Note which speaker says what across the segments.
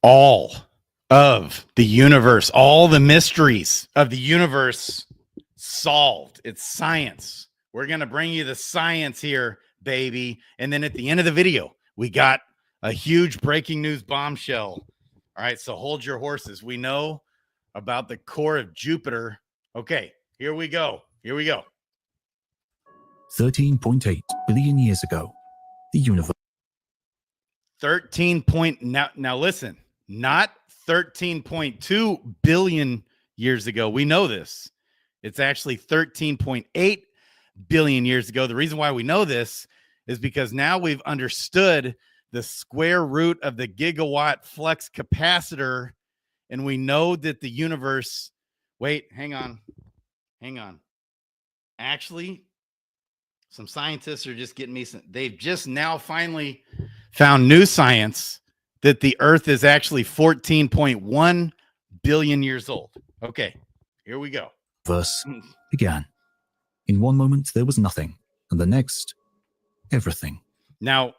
Speaker 1: all of the universe, all the mysteries of the universe solved. It's science. We're going to bring you the science here, baby. And then at the end of the video, we got a huge breaking news bombshell. All right, so hold your horses. We know about the core of Jupiter. Okay, here we go. Here we go.
Speaker 2: 13.8 billion years ago, the universe.
Speaker 1: 13 point now listen, not 13.2 billion years ago. We know this. It's actually 13.8 billion years ago. The reason why we know this is because now we've understood the square root of the gigawatt flux capacitor, and we know that the universe, wait, hang on. Actually, some scientists are just getting me they've just now finally found new science that the Earth is actually 14.1 billion years old. Okay, here we go.
Speaker 2: Verse began. In one moment, there was nothing, and the next, everything.
Speaker 1: Now,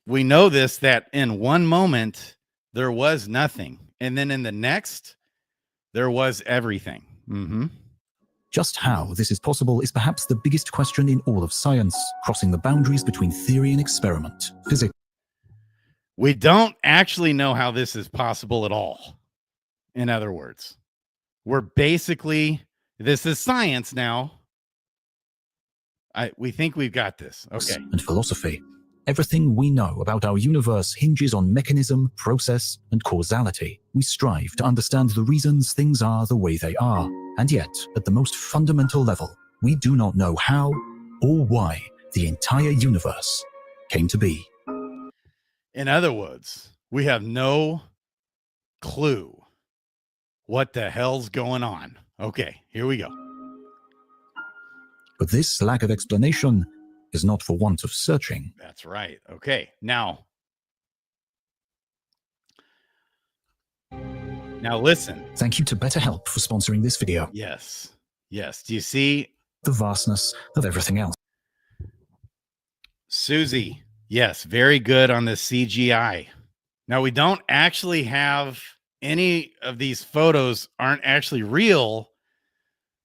Speaker 1: we know this, that in one moment, there was nothing, and then in the next, there was everything.
Speaker 2: Just how this is possible is perhaps the biggest question in all of science, crossing the boundaries between theory and experiment, physics.
Speaker 1: We don't actually know how this is possible at all. In other words, we're basically, this is science now. We think we've got this. Okay.
Speaker 2: And philosophy. Everything we know about our universe hinges on mechanism, process, and causality. We strive to understand the reasons things are the way they are. And yet, at the most fundamental level, we do not know how or why the entire universe came to be.
Speaker 1: In other words, we have no clue what the hell's going on. Okay, here we go.
Speaker 2: But this lack of explanation is not for want of searching.
Speaker 1: That's right. Okay, now listen.
Speaker 2: Thank you to BetterHelp for sponsoring this video.
Speaker 1: Yes. Do you see
Speaker 2: the vastness of everything else?
Speaker 1: Susie, yes, very good on the CGI. Now, we don't actually have any of these photos aren't actually real,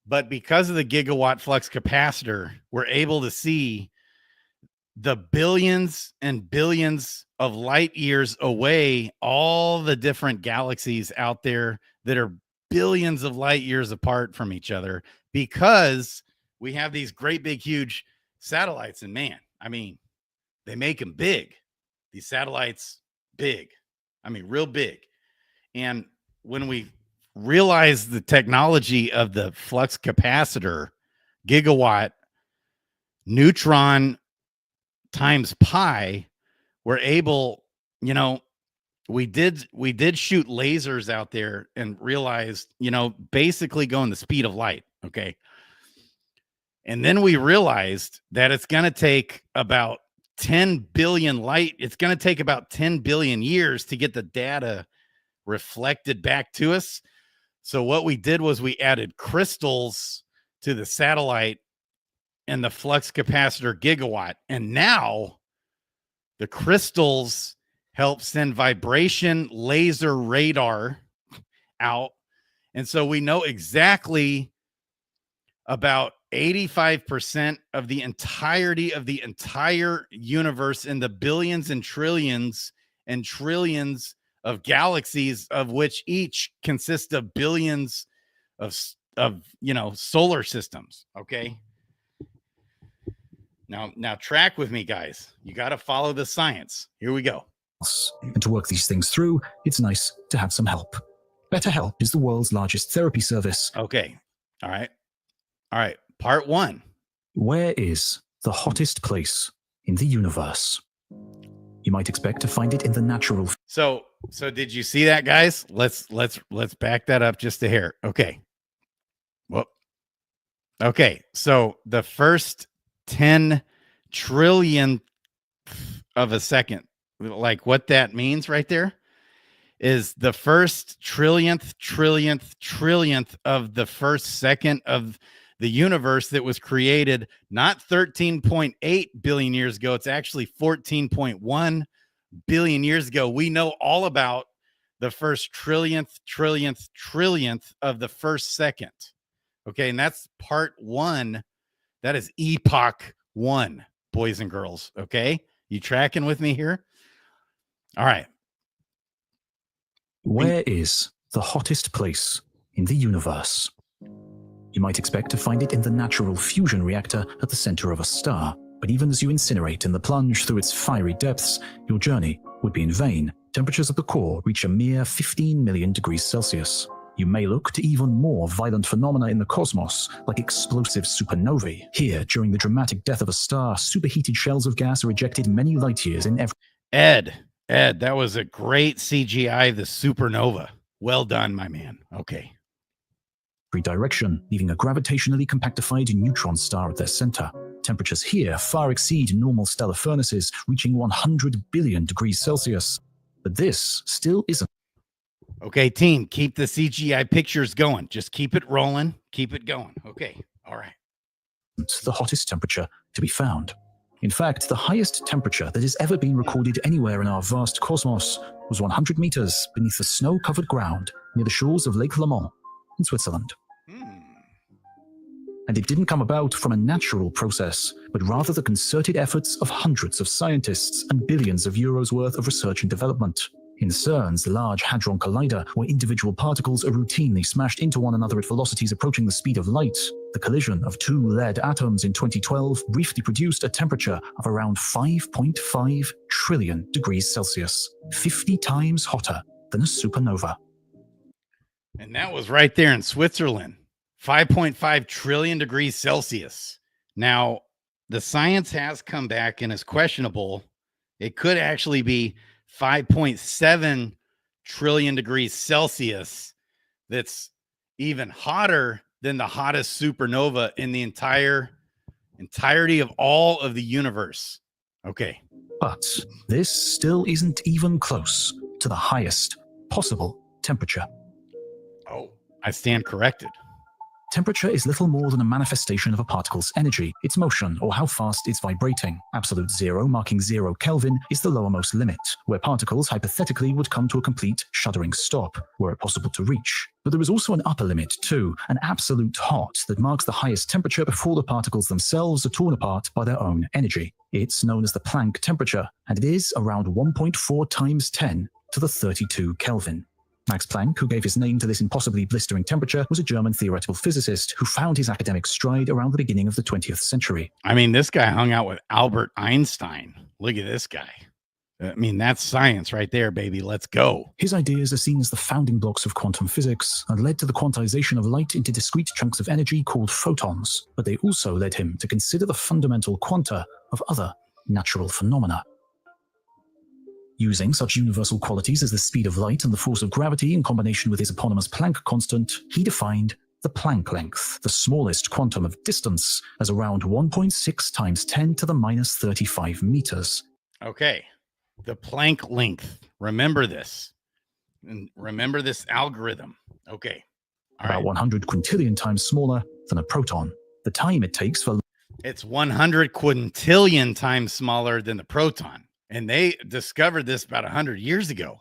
Speaker 1: but because of the gigawatt flux capacitor, we're able to see the billions and billions of light years away, all the different galaxies out there that are billions of light years apart from each other, because we have these great big huge satellites. And man, I mean, they make them big. These satellites, big. I mean, real big. And when we realize the technology of the flux capacitor, gigawatt, neutron times pi, we're able, we did shoot lasers out there and realized, basically going the speed of light. Okay. And then we realized that it's going to take about 10 billion it's going to take about 10 billion years to get the data reflected back to us. So what we did was we added crystals to the satellite and the flux capacitor gigawatt. And now the crystals help send vibration laser radar out. And so we know exactly about 85% of the entirety of the entire universe in the billions and trillions of galaxies, of which each consists of billions of solar systems. Okay. Now track with me, guys. You got to follow the science. Here we go.
Speaker 2: And to work these things through, it's nice to have some help. BetterHelp is the world's largest therapy service.
Speaker 1: Okay. All right. Part 1.
Speaker 2: Where is the hottest place in the universe? You might expect to find it in the natural.
Speaker 1: So did you see that, guys? Let's back that up just a hair. Okay. Well, okay. So the first 10 trillion of a second, like what that means right there, is the first trillionth of the first second of the universe that was created, not 13.8 billion years ago. It's actually 14.1 billion years ago. We know all about the first trillionth of the first second. Okay, and that's part 1. That is epoch 1, boys and girls. Okay, you tracking with me here? All right.
Speaker 2: Where is the hottest place in the universe? You might expect to find it in the natural fusion reactor at the center of a star, but even as you incinerate in the plunge through its fiery depths, your journey would be in vain. Temperatures at the core reach a mere 15 million degrees Celsius. You may look to even more violent phenomena in the cosmos, like explosive supernovae. Here, during the dramatic death of a star, superheated shells of gas are ejected many light years in every...
Speaker 1: Ed, that was a great CGI, the supernova. Well done, my man. Okay.
Speaker 2: direction, leaving a gravitationally compactified neutron star at their center. Temperatures here far exceed normal stellar furnaces, reaching 100 billion degrees Celsius. But this still isn't.
Speaker 1: Okay, team, keep the CGI pictures going. Just keep it rolling. Keep it going. Okay. All right.
Speaker 2: The hottest temperature to be found. In fact, the highest temperature that has ever been recorded anywhere in our vast cosmos was 100 meters beneath the snow-covered ground near the shores of Lake Léman in Switzerland. And it didn't come about from a natural process, but rather the concerted efforts of hundreds of scientists and billions of euros worth of research and development. In CERN's Large Hadron Collider, where individual particles are routinely smashed into one another at velocities approaching the speed of light, the collision of 2 lead atoms in 2012 briefly produced a temperature of around 5.5 trillion degrees Celsius, 50 times hotter than a supernova.
Speaker 1: And that was right there in Switzerland, 5.5 trillion degrees Celsius. Now, the science has come back and is questionable. It could actually be 5.7 trillion degrees Celsius. That's even hotter than the hottest supernova in the entirety of all of the universe. Okay.
Speaker 2: But this still isn't even close to the highest possible temperature.
Speaker 1: Oh, I stand corrected.
Speaker 2: Temperature is little more than a manifestation of a particle's energy, its motion, or how fast it's vibrating. Absolute zero, marking 0 Kelvin, is the lowermost limit, where particles hypothetically would come to a complete shuddering stop, were it possible to reach. But there is also an upper limit too, an absolute hot that marks the highest temperature before the particles themselves are torn apart by their own energy. It's known as the Planck temperature, and it is around 1.4 times 10 to the 32 Kelvin. Max Planck, who gave his name to this impossibly blistering temperature, was a German theoretical physicist who found his academic stride around the beginning of the 20th century.
Speaker 1: I mean, this guy hung out with Albert Einstein. Look at this guy. I mean, that's science right there, baby. Let's go.
Speaker 2: His ideas are seen as the founding blocks of quantum physics and led to the quantization of light into discrete chunks of energy called photons, but they also led him to consider the fundamental quanta of other natural phenomena. Using such universal qualities as the speed of light and the force of gravity in combination with his eponymous Planck constant, he defined the Planck length, the smallest quantum of distance, as around 1.6 times 10 to the minus 35 meters.
Speaker 1: Okay. The Planck length. Remember this. And remember this algorithm. Okay. All
Speaker 2: about
Speaker 1: right.
Speaker 2: 100 quintillion times smaller than a proton. The time it takes for...
Speaker 1: It's 100 quintillion times smaller than the proton. And they discovered this about 100 years ago.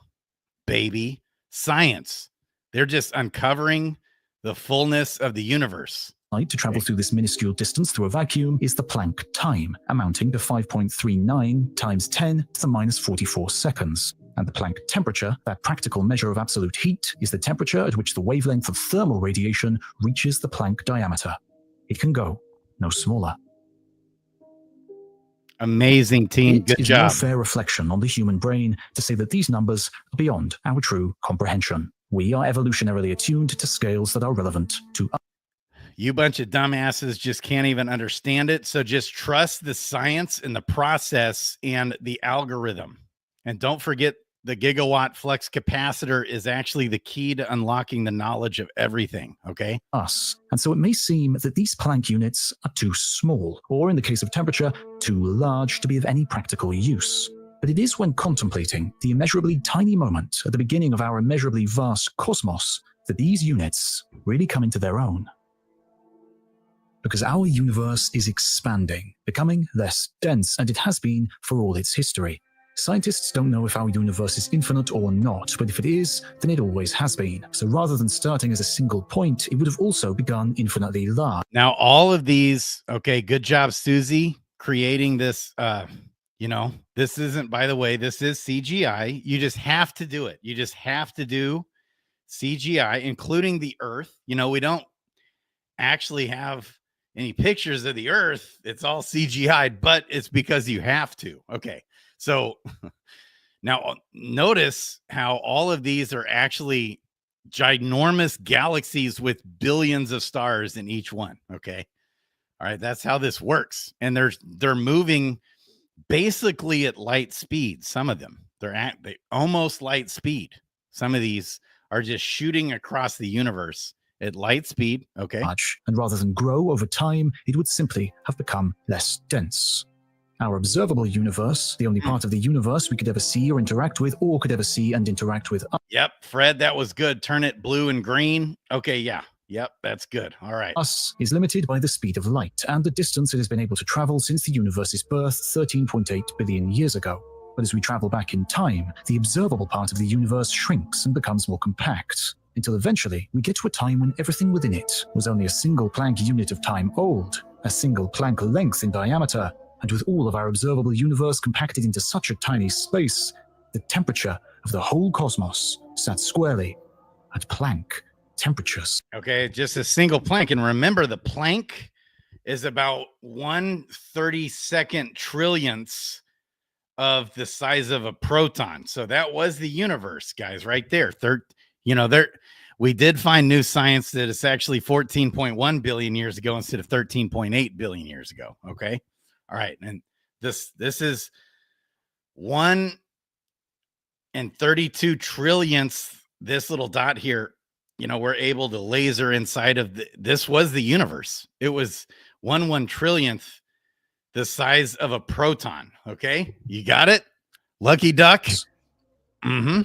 Speaker 1: Baby, science. They're just uncovering the fullness of the universe.
Speaker 2: Light to travel through this minuscule distance through a vacuum is the Planck time, amounting to 5.39 times 10 to the minus 44 seconds. And the Planck temperature, that practical measure of absolute heat, is the temperature at which the wavelength of thermal radiation reaches the Planck diameter. It can go no smaller.
Speaker 1: Amazing, team. Good
Speaker 2: It is
Speaker 1: job.
Speaker 2: no fair reflection on the human brain to say that these numbers are beyond our true comprehension. We are evolutionarily attuned to scales that are relevant to us.
Speaker 1: You bunch of dumbasses just can't even understand it. So just trust the science and the process and the algorithm. And don't forget the gigawatt flux capacitor is actually the key to unlocking the knowledge of everything. Okay.
Speaker 2: And so it may seem that these Planck units are too small, or in the case of temperature, too large to be of any practical use. But it is when contemplating the immeasurably tiny moment at the beginning of our immeasurably vast cosmos that these units really come into their own. Because our universe is expanding, becoming less dense, and it has been for all its history. Scientists don't know if our universe is infinite or not, but if it is, then it always has been. So rather than starting as a single point, it would have also begun infinitely large.
Speaker 1: Now, all of these, okay, good job, Susie, creating this. This isn't, by the way, this is CGI. You just have to do it. You just have to do CGI, including the Earth. We don't actually have any pictures of the Earth. It's all CGI, but it's because you have to. Okay. So now notice how all of these are actually ginormous galaxies with billions of stars in each one. Okay. All right. That's how this works. And they're moving basically at light speed. Some of them, they almost light speed. Some of these are just shooting across the universe at light speed. Okay.
Speaker 2: And rather than grow over time, it would simply have become less dense. Our observable universe, the only part of the universe we could ever see or interact with, or could ever see and interact with.
Speaker 1: Yep, Fred, that was good. Turn it blue and green. Okay, yeah. Yep, that's good. All right.
Speaker 2: Us is limited by the speed of light and the distance it has been able to travel since the universe's birth 13.8 billion years ago. But as we travel back in time, the observable part of the universe shrinks and becomes more compact, until eventually we get to a time when everything within it was only a single Planck unit of time old, a single Planck length in diameter, and with all of our observable universe compacted into such a tiny space, the temperature of the whole cosmos sat squarely at Planck temperatures.
Speaker 1: Okay, just a single Planck. And remember, the Planck is about 1/32 trillionths of the size of a proton. So that was the universe, guys, right there. We did find new science that it's actually 14.1 billion years ago instead of 13.8 billion years ago. Okay. All right. And this is 1/32 trillionths. This little dot here, we're able to laser inside of this was the universe. It was 1/1 trillionth the size of a proton. Okay. You got it? Lucky duck. Mm-hmm.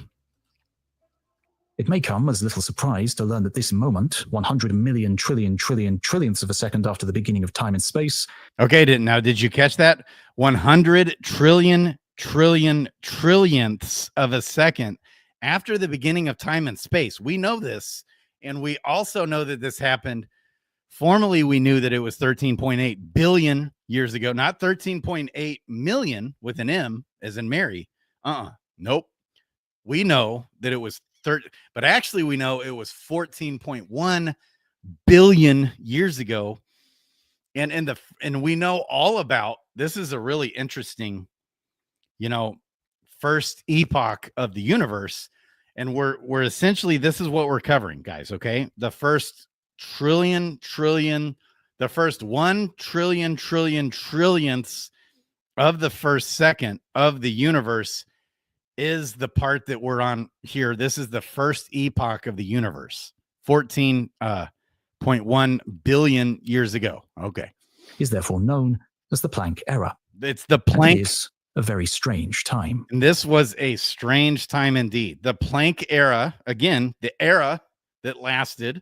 Speaker 2: It may come as little surprise to learn that this moment, 100 million trillion trillionths of a second after the beginning of time and space.
Speaker 1: Okay, did you catch that? 100 trillion trillionths of a second after the beginning of time and space. We know this, and we also know that this happened. Formerly, we knew that it was 13.8 billion years ago, not 13.8 million with an M as in Mary. Nope. We know that it was but actually we know it was 14.1 billion years ago. And we know all about, this is a really interesting, first epoch of the universe. And we're essentially, this is what we're covering, guys. Okay. The first the first 1 trillion trillionths of the first second of the universe is the part that we're on here. This is the first epoch of the universe, 14.1 billion years ago. Okay.
Speaker 2: Is therefore known as the Planck era.
Speaker 1: It's the Planck.
Speaker 2: It is a very strange time.
Speaker 1: And this was a strange time indeed. The Planck era, again, the era that lasted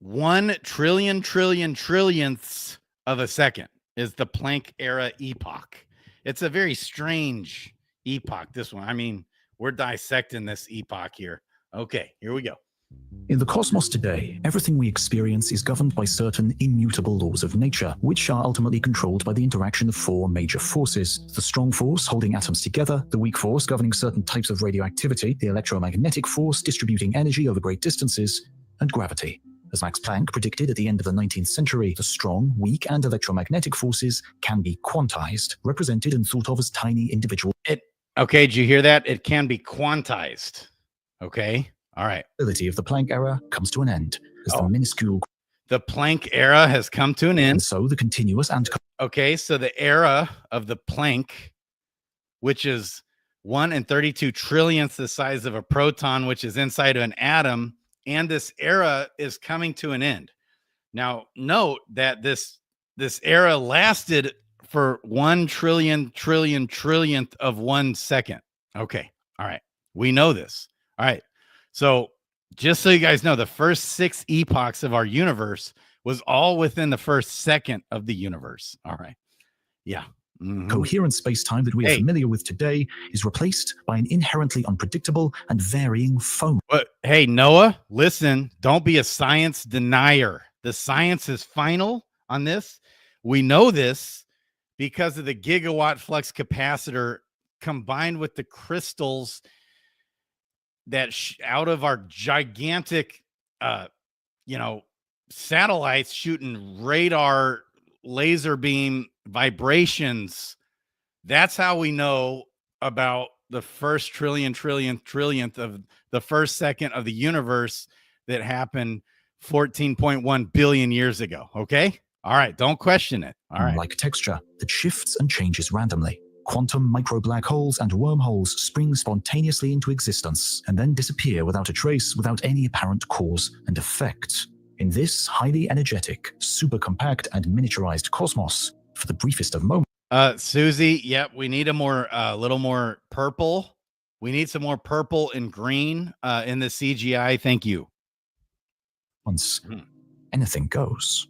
Speaker 1: 1 trillion trillionths of a second is the Planck era epoch. It's a very strange epoch, this one. I mean, we're dissecting this epoch here. Okay, here we go.
Speaker 2: In the cosmos today, everything we experience is governed by certain immutable laws of nature, which are ultimately controlled by the interaction of 4 major forces: the strong force holding atoms together, the weak force governing certain types of radioactivity, the electromagnetic force distributing energy over great distances, and gravity. As Max Planck predicted at the end of the 19th century, the strong, weak, and electromagnetic forces can be quantized, represented and thought of as tiny individual.
Speaker 1: Okay, did you hear that? It can be quantized. Okay, all right.
Speaker 2: The ability of the Planck era comes to an end as the minuscule.
Speaker 1: The Planck era has come to an end.
Speaker 2: And so the continuous and.
Speaker 1: Okay, so the era of the Planck, which is 1/32 trillionths the size of a proton, which is inside of an atom. And this era is coming to an end. Now, note that this era lasted for 1 trillion trillionth of 1 second. Okay. All right. We know this. All right. So just so you guys know, the first 6 epochs of our universe was all within the first second of the universe. All right. Yeah. Mhm.
Speaker 2: Coherent space-time that we are
Speaker 1: Hey.
Speaker 2: familiar with today is replaced by an inherently unpredictable and varying foam.
Speaker 1: But hey, Noah, listen, don't be a science denier. The science is final on this. We know this because of the gigawatt flux capacitor combined with the crystals that out of our gigantic you know, satellites shooting radar laser beam vibrations. That's how we know about the first trillionth of the first second of the universe that happened 14.1 billion years ago. Okay. All right. Don't question it. All right.
Speaker 2: Like texture that shifts and changes randomly. Quantum micro black holes and wormholes spring spontaneously into existence and then disappear without a trace, without any apparent cause and effect. In this highly energetic, super compact, and miniaturized cosmos, for the briefest of moments,
Speaker 1: Susie, yep, we need a little more purple. We need some more purple and green in the CGI. Thank you.
Speaker 2: Anything goes.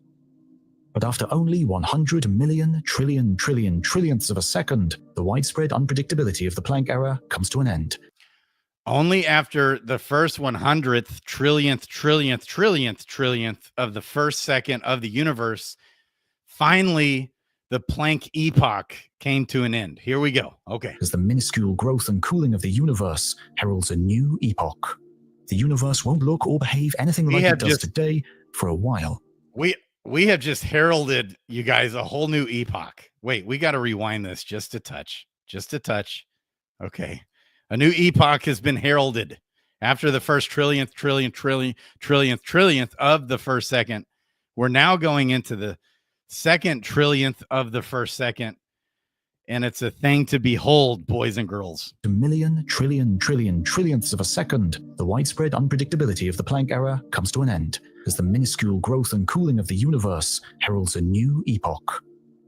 Speaker 2: But after only 100 million trillionths of a second, the widespread unpredictability of the Planck error comes to an end.
Speaker 1: Only after the first 100th trillionth of the first second of the universe, finally the Planck epoch came to an end. Here we go. Okay.
Speaker 2: As the minuscule growth and cooling of the universe heralds a new epoch. The universe won't look or behave anything like it does today for a while.
Speaker 1: We have just heralded, you guys, a whole new epoch. Wait, we got to rewind this just a touch. Okay. A new epoch has been heralded after the first trillionth of the first second. We're now going into the second trillionth of the first second. And it's a thing to behold, boys and girls.
Speaker 2: A million trillionths of a second, the widespread unpredictability of the Planck error comes to an end as the minuscule growth and cooling of the universe heralds a new epoch.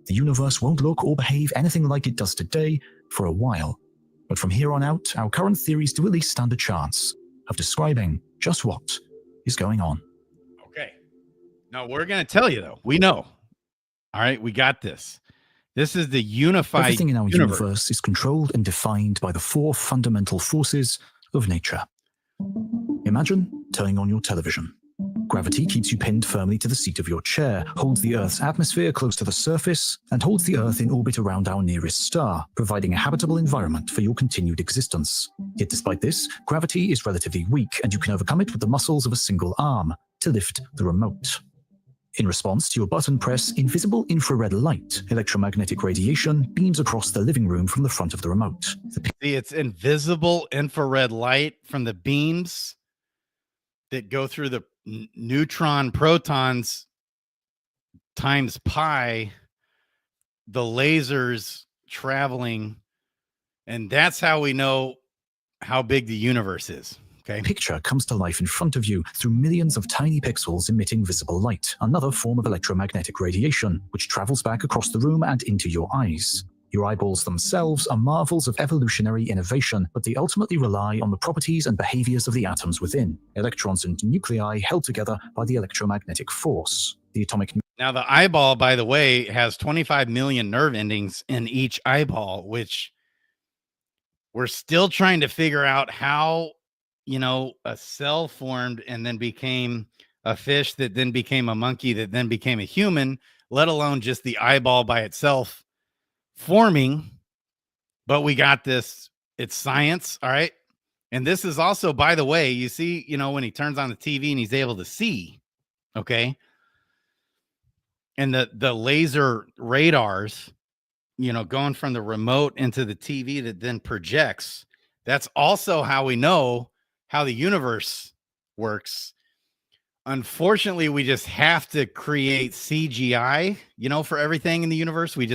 Speaker 2: The universe won't look or behave anything like it does today for a while. But from here on out, our current theories do at least stand a chance of describing just what is going on.
Speaker 1: Okay. Now, we're going to tell you, though. We know. All right, we got this. This is the unified
Speaker 2: Everything in our universe is controlled and defined by the four fundamental forces of nature. Imagine turning on your television. Gravity keeps you pinned firmly to the seat of your chair, holds the Earth's atmosphere close to the surface, and holds the Earth in orbit around our nearest star, providing a habitable environment for your continued existence. Yet despite this, gravity is relatively weak, and you can overcome it with the muscles of a single arm to lift the remote. In response to your button press, invisible infrared light, electromagnetic radiation, beams across the living room from the front of the remote.
Speaker 1: See, it's invisible infrared light from the beams that go through the neutron protons times pi, the lasers traveling, and that's how we know how big the universe is. Okay.
Speaker 2: Picture comes to life in front of you through millions of tiny pixels emitting visible light, another form of electromagnetic radiation, which travels back across the room and into your eyes. Your eyeballs themselves are marvels of evolutionary innovation, but they ultimately rely on the properties and behaviors of the atoms within, electrons and nuclei held together by the electromagnetic force. The atomic.
Speaker 1: Now, the eyeball, by the way, has 25 million nerve endings in each eyeball, which we're still trying to figure out how, a cell formed and then became a fish that then became a monkey that then became a human, let alone just the eyeball by itself forming. But we got this. It's science. All right. And this is also, by the way, you see, when he turns on the TV and he's able to see. Okay. And the laser radars, going from the remote into the TV that then projects. That's also how we know how the universe works. Unfortunately, we just have to create CGI, for everything in the universe. We're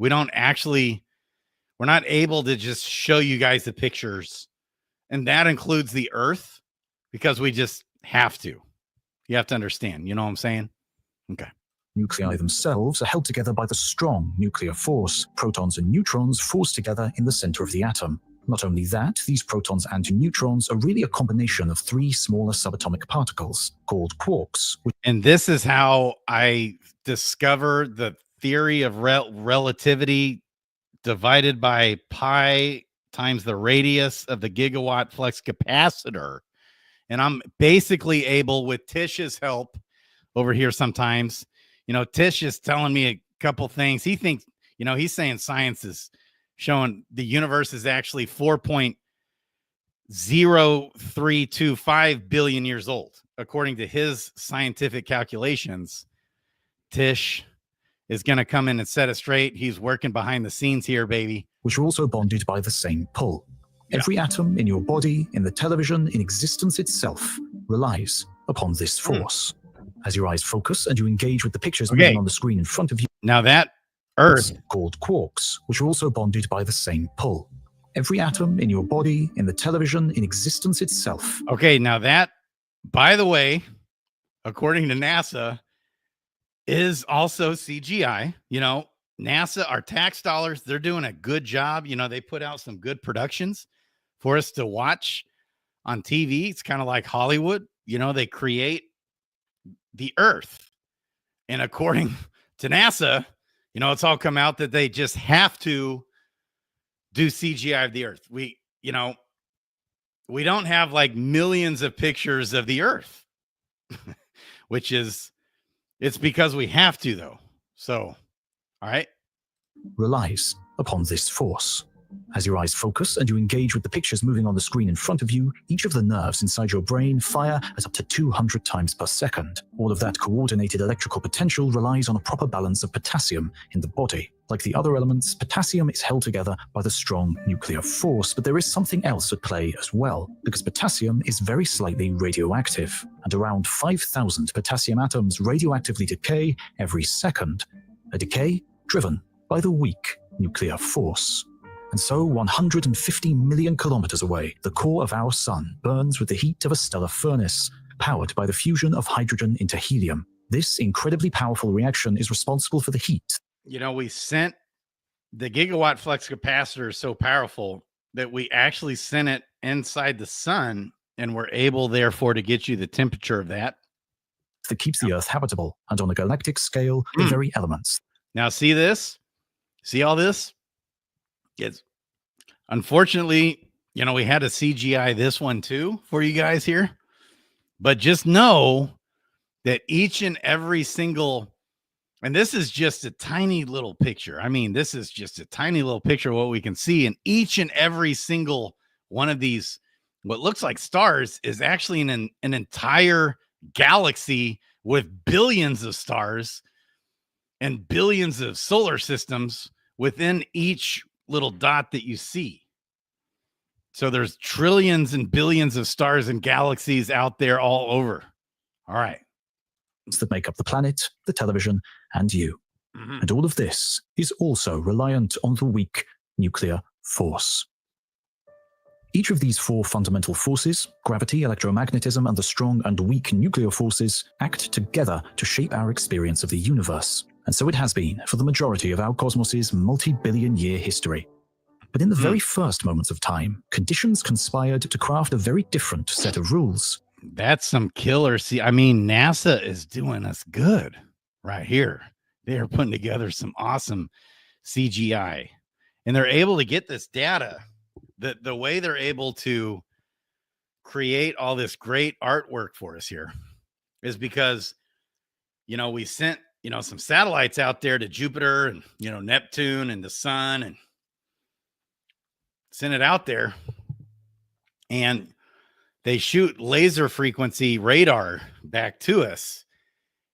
Speaker 1: not able to just show you guys the pictures. And that includes the Earth, because we just have to. You have to understand, you know what I'm saying? Okay.
Speaker 2: Nuclei themselves are held together by the strong nuclear force. Protons and neutrons force together in the center of the atom. Not only that, these protons and neutrons are really a combination of three smaller subatomic particles called quarks.
Speaker 1: And this is how I discover the theory of relativity divided by pi times the radius of the gigawatt flux capacitor. And I'm basically able, with Tish's help over here sometimes, Tish is telling me a couple things. He thinks, he's saying science is showing the universe is actually 4.0325 billion years old. According to his scientific calculations, Tish is going to come in and set it straight. He's working behind the scenes here, baby.
Speaker 2: Which are also bonded by the same pull. Yeah. Every atom in your body, in the television, in existence itself, relies upon this force. As your eyes focus and you engage with the pictures moving on the screen in front of you.
Speaker 1: Now that Earth,
Speaker 2: called quarks, which are also bonded by the same pull. Every atom in your body, in the television, in existence itself.
Speaker 1: Okay, now that, by the way, according to NASA, is also CGI. NASA, our tax dollars, they're doing a good job. They put out some good productions for us to watch on TV. It's kind of like Hollywood. They create the Earth. And according to NASA, it's all come out that they just have to do CGI of the Earth. We don't have like millions of pictures of the Earth, which is, it's because we have to, though. So, all right.
Speaker 2: Relies upon this force. As your eyes focus and you engage with the pictures moving on the screen in front of you, each of the nerves inside your brain fire at up to 200 times per second. All of that coordinated electrical potential relies on a proper balance of potassium in the body. Like the other elements, potassium is held together by the strong nuclear force, but there is something else at play as well, because potassium is very slightly radioactive, and around 5,000 potassium atoms radioactively decay every second, a decay driven by the weak nuclear force. And so 150 million kilometers away, the core of our sun burns with the heat of a stellar furnace, powered by the fusion of hydrogen into helium. This incredibly powerful reaction is responsible for the heat.
Speaker 1: We sent the gigawatt flux capacitor so powerful that we actually sent it inside the sun, and we're able, therefore, to get you the temperature of that
Speaker 2: keeps the Earth habitable, and on a galactic scale, the very elements.
Speaker 1: Now, see this? See all this? It's unfortunately, we had to CGI this one too for you guys here, but just know that each and every single, and this is just a tiny little picture. I mean, this is just a tiny little picture of what we can see. And each and every single one of these, what looks like stars, is actually an entire galaxy with billions of stars and billions of solar systems within each little dot that you see. So there's trillions and billions of stars and galaxies out there all over. All right.
Speaker 2: That make up the planet, the television, and you. And all of this is also reliant on the weak nuclear force. Each of these four fundamental forces, gravity, electromagnetism, and the strong and weak nuclear forces, act together to shape our experience of the universe. And so it has been for the majority of our cosmos's multi-billion-year history. But in the very first moments of time, conditions conspired to craft a very different set of rules.
Speaker 1: That's some killer. See, I mean, NASA is doing us good right here. They are putting together some awesome CGI, and they're able to get this data. The way they're able to create all this great artwork for us here is because, we sent, some satellites out there to Jupiter and, Neptune and the sun, and sent it out there, and they shoot laser frequency radar back to us,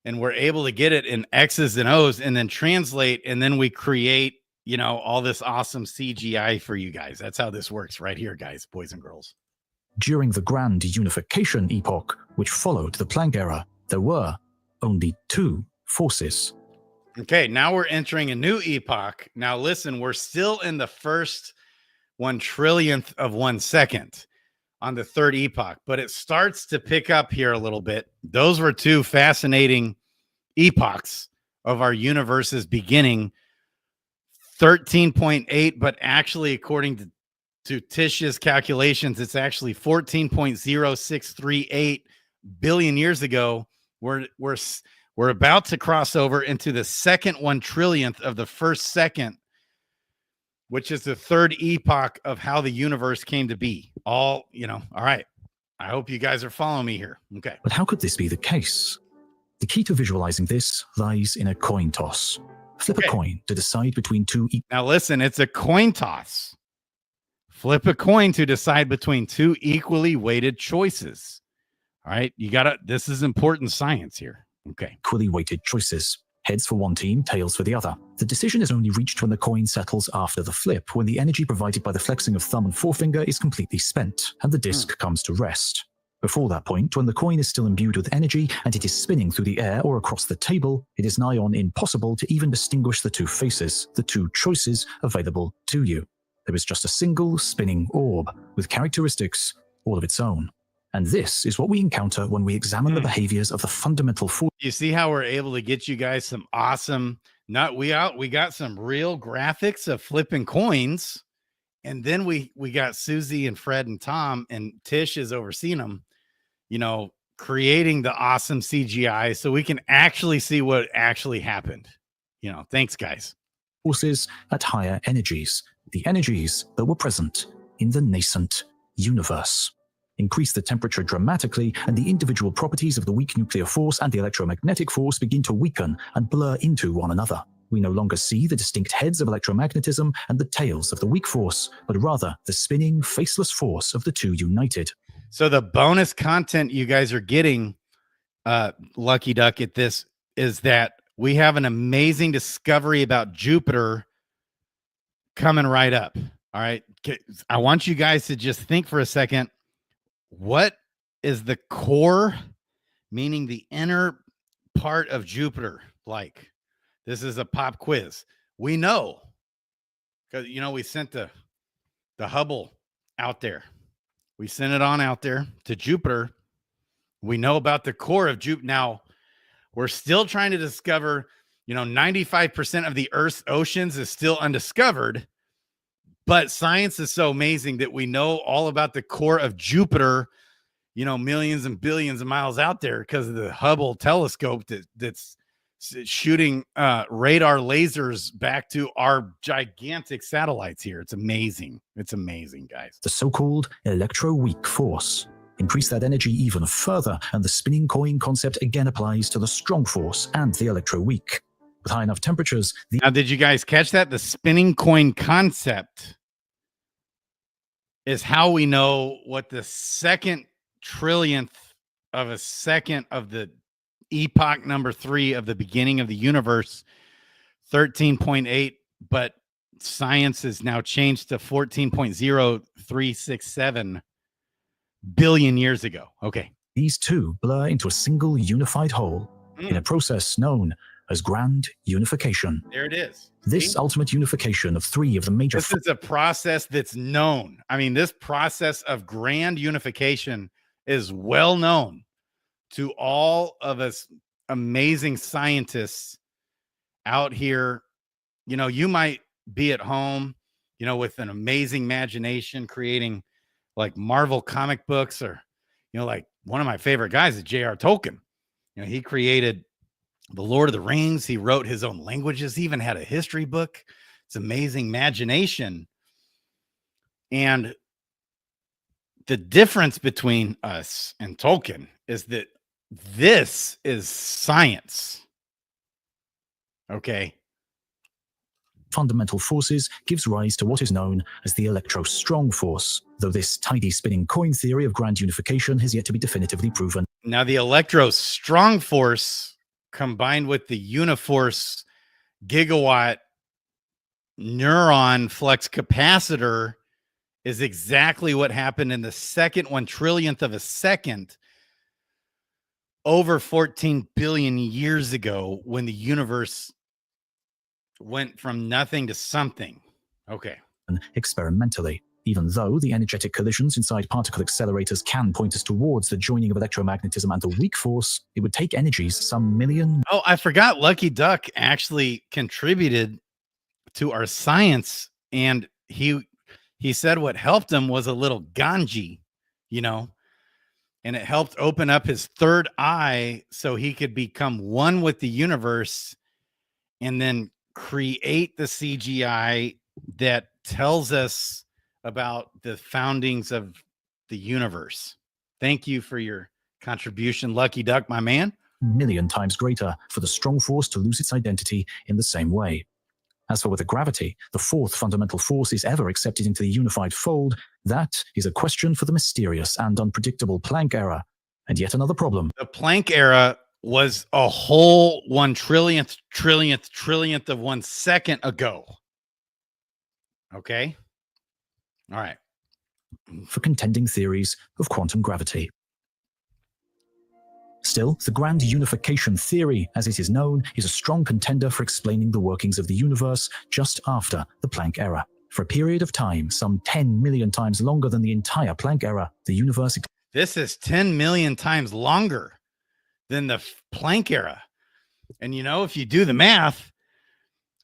Speaker 1: and we're able to get it in X's and O's and then translate. And then we create, all this awesome CGI for you guys. That's how this works right here, guys, boys and girls.
Speaker 2: During the Grand Unification epoch, which followed the Planck era, there were only two forces.
Speaker 1: Okay, now we're entering a new epoch. Now listen, we're still in the first 1/trillionth of 1 second on the third epoch, but it starts to pick up here a little bit. Those were two fascinating epochs of our universe's beginning. 13.8, but actually, according to Tish's calculations, it's actually 14.0638 billion years ago. We're about to cross over into the second 1/trillionth of the first second which is the third epoch of how the universe came to be. All right. I hope you guys are following me here. Okay.
Speaker 2: But how could this be the case? The key to visualizing this lies in a coin toss. Flip a coin to decide between two.
Speaker 1: Now listen, it's a coin toss. Flip a coin to decide between two equally weighted choices. All right. This is important science here. Okay.
Speaker 2: Equally weighted choices. Heads for one team, tails for the other. The decision is only reached when the coin settles after the flip, when the energy provided by the flexing of thumb and forefinger is completely spent, and the disc comes to rest. Before that point, when the coin is still imbued with energy and it is spinning through the air or across the table, it is nigh on impossible to even distinguish the two faces, the two choices available to you. There is just a single spinning orb with characteristics all of its own. And this is what we encounter when we examine the behaviors of the fundamental force.
Speaker 1: You see how we're able to get you guys some awesome, we got some real graphics of flipping coins. And then we got Susie and Fred and Tom, and Tish is overseeing them, creating the awesome CGI so we can actually see what actually happened. Thanks guys.
Speaker 2: Forces at higher energies, the energies that were present in the nascent universe. Increase the temperature dramatically, and the individual properties of the weak nuclear force and the electromagnetic force begin to weaken and blur into one another. We no longer see the distinct heads of electromagnetism and the tails of the weak force, but rather the spinning, faceless force of the two united.
Speaker 1: So the bonus content you guys are getting, Lucky Duck, at this is that we have an amazing discovery about Jupiter coming right up. All right. I want you guys to just think for a second. What is the core, meaning the inner part of Jupiter, like? This is a pop quiz. We know, because, we sent the Hubble out there. We sent it on out there to Jupiter. We know about the core of Jupiter. Now, we're still trying to discover, 95% of the Earth's oceans is still undiscovered. But science is so amazing that we know all about the core of Jupiter, millions and billions of miles out there because of the Hubble telescope that's shooting radar lasers back to our gigantic satellites here. It's amazing. It's amazing, guys.
Speaker 2: The so-called electroweak force. Increase that energy even further, and the spinning coin concept again applies to the strong force and the electroweak. With high enough temperatures,
Speaker 1: now, did you guys catch that? The spinning coin concept is how we know what the second trillionth of a second of the epoch number 3 of the beginning of the universe, 13.8, but science has now changed to 14.0367 billion years ago. Okay.
Speaker 2: These two blur into a single unified whole in a process known as grand unification.
Speaker 1: There it is.
Speaker 2: This ultimate unification of three of the major...
Speaker 1: This is a process that's known. I mean, this process of grand unification is well known to all of us amazing scientists out here. You might be at home, with an amazing imagination, creating like Marvel comic books, or, like one of my favorite guys is J.R. Tolkien. He created The Lord of the Rings. He wrote his own languages. He even had a history book. It's amazing imagination. And the difference between us and Tolkien is that this is science. Okay.
Speaker 2: Fundamental forces gives rise to what is known as the electro-strong force, though this tidy spinning coin theory of grand unification has yet to be definitively proven.
Speaker 1: Now, the electro-strong force combined with the Uniforce gigawatt neuron flux capacitor is exactly what happened in the second 1/trillionth of a second over 14 billion years ago, when the universe went from nothing to something. Okay.
Speaker 2: Experimentally, even though the energetic collisions inside particle accelerators can point us towards the joining of electromagnetism and the weak force, it would take energies some million...
Speaker 1: Oh, I forgot Lucky Duck actually contributed to our science, and he said what helped him was a little ganji, and it helped open up his third eye so he could become one with the universe and then create the CGI that tells us about the foundings of the universe. Thank you for your contribution, Lucky Duck, my man.
Speaker 2: Million times greater for the strong force to lose its identity in the same way. As for whether gravity, the fourth fundamental force, is ever accepted into the unified fold, that is a question for the mysterious and unpredictable Planck era. And yet another problem.
Speaker 1: The Planck era was a whole 1 trillionth of 1 second ago. Okay. All right.
Speaker 2: For contending theories of quantum gravity. Still, the grand unification theory, as it is known, is a strong contender for explaining the workings of the universe just after the Planck era. For a period of time, some 10 million times longer than the entire Planck era, the universe...
Speaker 1: This is 10 million times longer than the Planck era. And you know, if you do the math,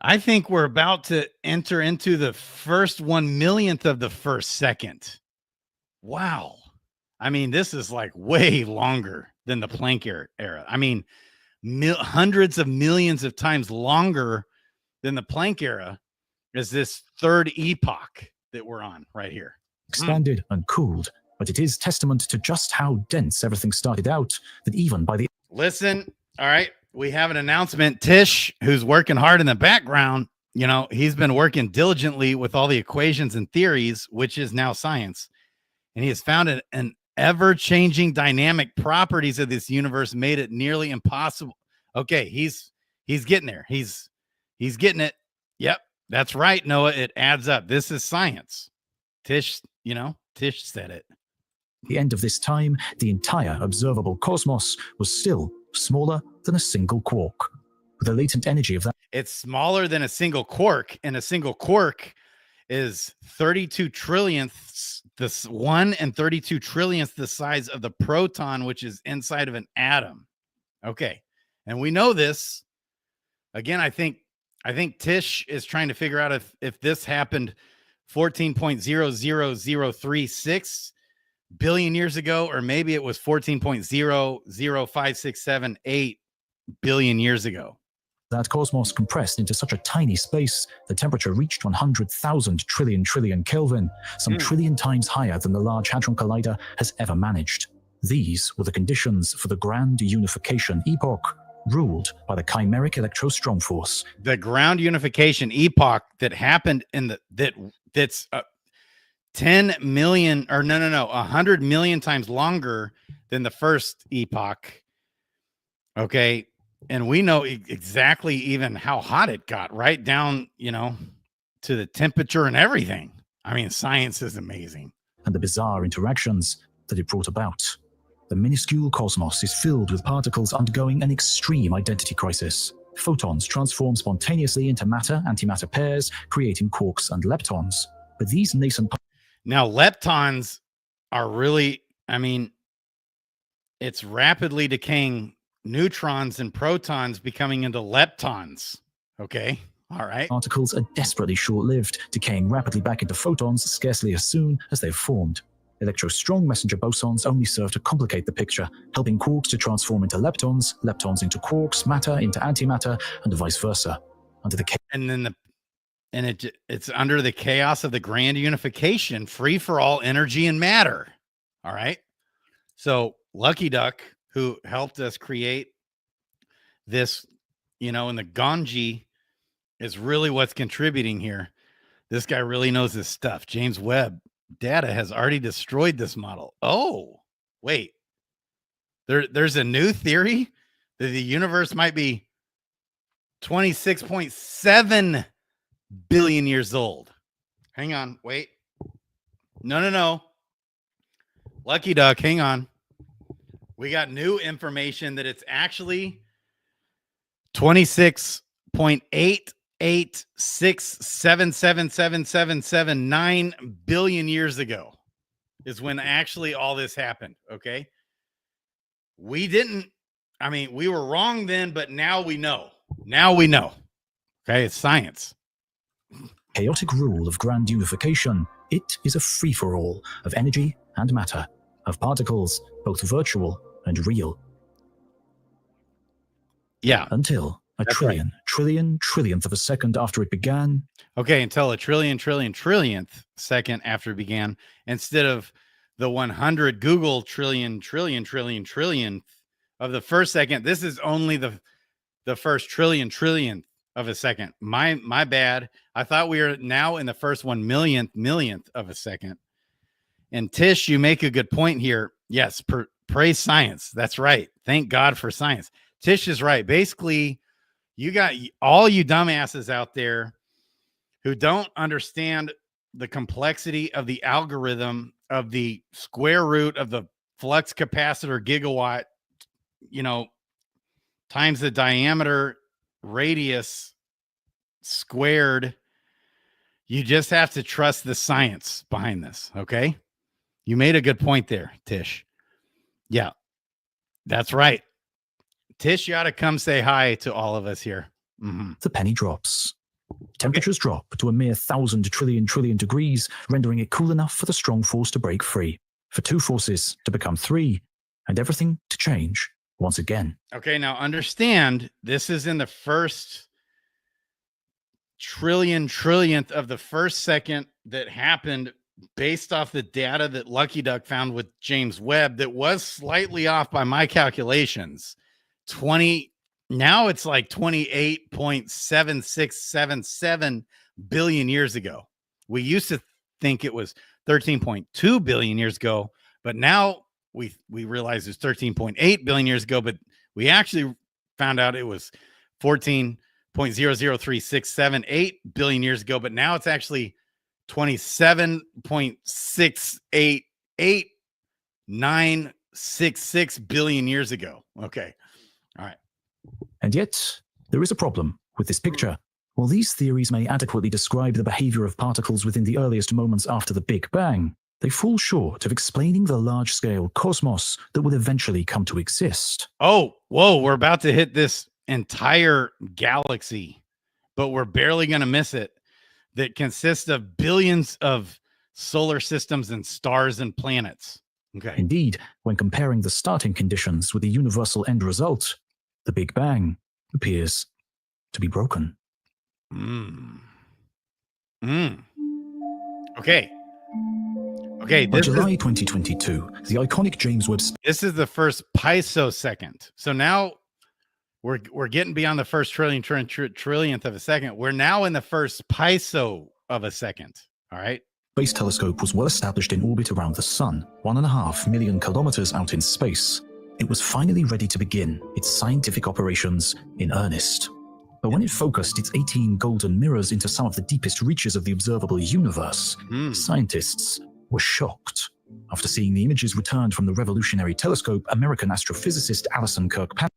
Speaker 1: I think we're about to enter into the first 1/1,000,000th of the first second. Wow. I mean, this is like way longer than the Planck era. I mean, hundreds of millions of times longer than the Planck era is this third epoch that we're on right here.
Speaker 2: Expanded and cooled, but it is testament to just how dense everything started out that even by the...
Speaker 1: Listen, all right, we have an announcement. Tish, who's working hard in the background, you know, he's been working diligently with all the equations and theories, which is now science. And he has found an ever-changing dynamic properties of this universe made it nearly impossible. Okay, he's getting there. He's getting it. Yep, that's right, Noah. It adds up. This is science. Tish, you know, Tish said it.
Speaker 2: The end of this time, the entire observable cosmos was still smaller than a single quark. With the latent energy of that...
Speaker 1: It's smaller than a single quark, and a single quark is 32 trillionths, this 1 and 32 trillionths the size of the proton, which is inside of an atom. Okay. And we know this. Again, I think Tish is trying to figure out if this happened 14.00036 billion years ago, or maybe it was 14.005678 billion years ago.
Speaker 2: That cosmos compressed into such a tiny space, the temperature reached 100,000 trillion Kelvin, some trillion times higher than the Large Hadron Collider has ever managed. These were the conditions for the grand unification epoch, ruled by the chimeric electrostrong force.
Speaker 1: The ground unification epoch that happened in that's 10 million, or no, 100 million times longer than the first epoch. Okay. And we know exactly even how hot it got, right down, you know, to the temperature and everything. I mean, science is amazing.
Speaker 2: And the bizarre interactions that it brought about. The minuscule cosmos is filled with particles undergoing an extreme identity crisis. Photons transform spontaneously into matter-antimatter pairs, creating quarks and leptons. But these nascent...
Speaker 1: Now, leptons are really, I mean, it's rapidly decaying neutrons and protons becoming into leptons. Okay. All right.
Speaker 2: Particles are desperately short-lived, decaying rapidly back into photons scarcely as soon as they've formed. Electrostrong messenger bosons only serve to complicate the picture, helping quarks to transform into leptons, leptons into quarks, matter into antimatter, and vice versa. Under the
Speaker 1: it's under the chaos of the grand unification, free for all energy and matter. All right. So Lucky Duck, who helped us create this, you know, and the Ganji is really what's contributing here. This guy really knows his stuff. James Webb data has already destroyed this model. Oh, wait. There's a new theory that the universe might be 26.7 billion years old. Hang on. Wait. No. Lucky Duck, hang on. We got new information that it's actually 26.886777779 billion years ago is when actually all this happened. Okay. We were wrong then, but now we know. Okay. It's science.
Speaker 2: Chaotic rule of grand unification. It is a free-for-all of energy and matter, of particles, both virtual and real.
Speaker 1: Yeah.
Speaker 2: Until A
Speaker 1: That's
Speaker 2: trillion, trillionth of a second after it began.
Speaker 1: Okay, until a trillionth second after it began, instead of the 100 Google trillionth of the first second. This is only the first trillionth of a second. My bad. I thought we were now in the first 1 millionth of a second. And Tish, you make a good point here. Yes, praise science. That's right. Thank God for science. Tish is right. Basically, you got all you dumbasses out there who don't understand the complexity of the algorithm of the square root of the flux capacitor gigawatt, times the diameter radius squared. You just have to trust the science behind this. Okay. You made a good point there, Tish. Yeah, that's right. Tish, you ought to come say hi to all of us here. Mm-hmm.
Speaker 2: The penny drops. Temperatures drop to a mere 1,000 trillion degrees, rendering it cool enough for the strong force to break free, for two forces to become three, and everything to change once again.
Speaker 1: Okay, now understand, this is in the first trillionth of the first second that happened based off the data that Lucky Duck found with James Webb that was slightly off by my calculations. Now it's like 28.7677 billion years ago. We used to think it was 13.2 billion years ago, but now we realize it's 13.8 billion years ago, but we actually found out it was 14.003678 billion years ago, but now it's actually 27.688966 billion years ago. Okay. All right.
Speaker 2: And yet, there is a problem with this picture. While these theories may adequately describe the behavior of particles within the earliest moments after the Big Bang, they fall short of explaining the large-scale cosmos that would eventually come to exist.
Speaker 1: Oh, whoa, we're about to hit this entire galaxy, but we're barely going to miss it, that consists of billions of solar systems and stars and planets. Okay.
Speaker 2: Indeed, when comparing the starting conditions with the universal end result, the Big Bang appears to be broken.
Speaker 1: Okay.
Speaker 2: By July 2022, the iconic James Webb
Speaker 1: this is the first pisosecond. So now we're getting beyond the first trillionth of a second. We're now in the first piso of a second. All right.
Speaker 2: Space Telescope was well established in orbit around the Sun, 1.5 million kilometers out in space. It was finally ready to begin its scientific operations in earnest. But when it focused its 18 golden mirrors into some of the deepest reaches of the observable universe, scientists were shocked. After seeing the images returned from the revolutionary telescope, American astrophysicist Alison Kirkpatrick.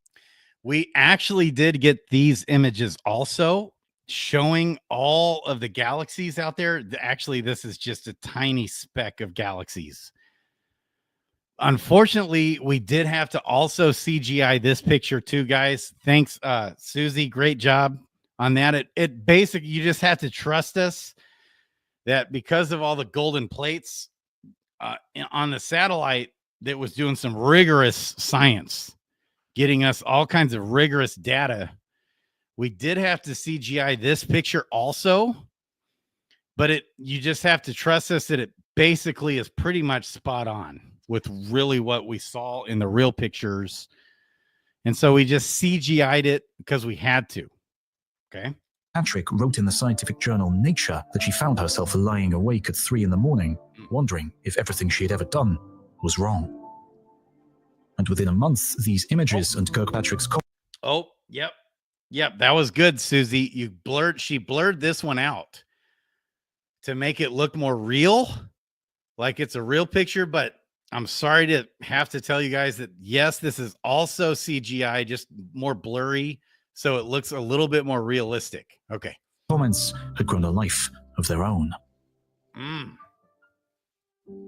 Speaker 1: We actually did get these images also showing all of the galaxies out there. Actually, this is just a tiny speck of galaxies. Unfortunately, we did have to also CGI this picture too, guys. Thanks, Susie. Great job on that. It basically, you just have to trust us that because of all the golden plates on the satellite that was doing some rigorous science, getting us all kinds of rigorous data, we did have to CGI this picture also, but you just have to trust us that it basically is pretty much spot on with really what we saw in the real pictures. And so we just CGI'd it because we had to. Okay.
Speaker 2: Patrick wrote in the scientific journal Nature that she found herself lying awake at 3 a.m, wondering if everything she had ever done was wrong. And within a month, these images and Kirkpatrick's...
Speaker 1: Yep. That was good, Susie. She blurred this one out to make it look more real, like it's a real picture, but I'm sorry to have to tell you guys that, yes, this is also CGI, just more blurry, so it looks a little bit more realistic. Okay.
Speaker 2: Comments had grown a life of their own.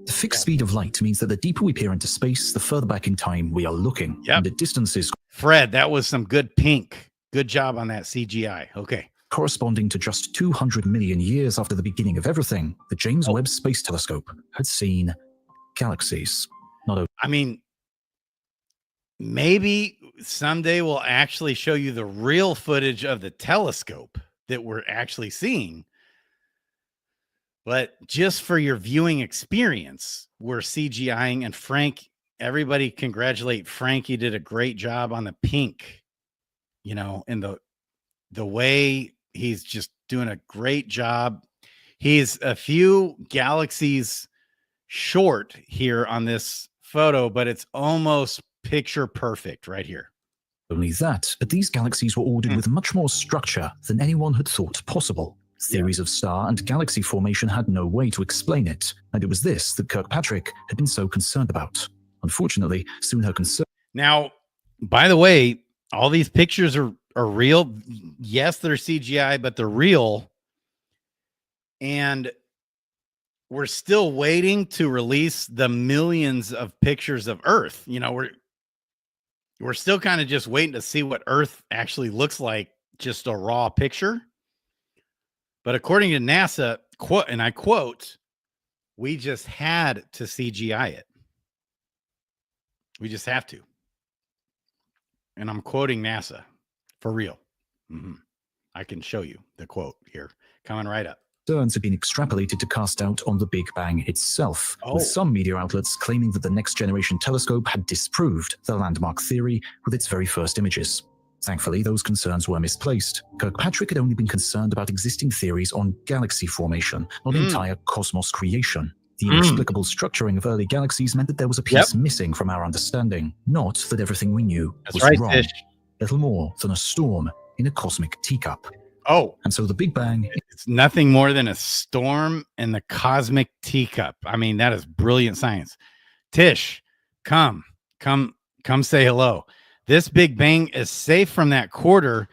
Speaker 2: The fixed speed of light means that the deeper we peer into space, the further back in time we are looking.
Speaker 1: Yep.
Speaker 2: And the distances...
Speaker 1: Fred, that was some good pink. Good job on that CGI. Okay.
Speaker 2: Corresponding to just 200 million years after the beginning of everything, the James Webb Space Telescope had seen galaxies.
Speaker 1: I mean, maybe someday we'll actually show you the real footage of the telescope that we're actually seeing. But just for your viewing experience, we're CGIing. And Frank, everybody congratulate Frank. He did a great job on the pink, you know, and the way he's just doing a great job. He's a few galaxies short here on this photo, but it's almost picture perfect right here.
Speaker 2: Only that, but these galaxies were ordered with much more structure than anyone had thought possible. Theories of star and galaxy formation had no way to explain it, and it was this that Kirkpatrick had been so concerned about. Unfortunately, soon her concern...
Speaker 1: Now, by the way, all these pictures are real. Yes, they're CGI, but they're real. And we're still waiting to release the millions of pictures of Earth. You know, we're still kind of just waiting to see what Earth actually looks like, just a raw picture. But according to NASA, quote, and I quote, we just had to CGI it. We just have to. And I'm quoting NASA for real. I can show you the quote here coming right up.
Speaker 2: Concerns have been extrapolated to cast doubt on the Big Bang itself, with some media outlets claiming that the Next Generation Telescope had disproved the landmark theory with its very first images. Thankfully, those concerns were misplaced. Kirkpatrick had only been concerned about existing theories on galaxy formation, not entire cosmos creation. The inexplicable structuring of early galaxies meant that there was a piece missing from our understanding, not that everything we knew was wrong.
Speaker 1: Tish.
Speaker 2: Little more than a storm in a cosmic teacup.
Speaker 1: Oh,
Speaker 2: and so the Big Bang...
Speaker 1: It's nothing more than a storm in the cosmic teacup. I mean, that is brilliant science. Tish, come say hello. This Big Bang is safe from that quarter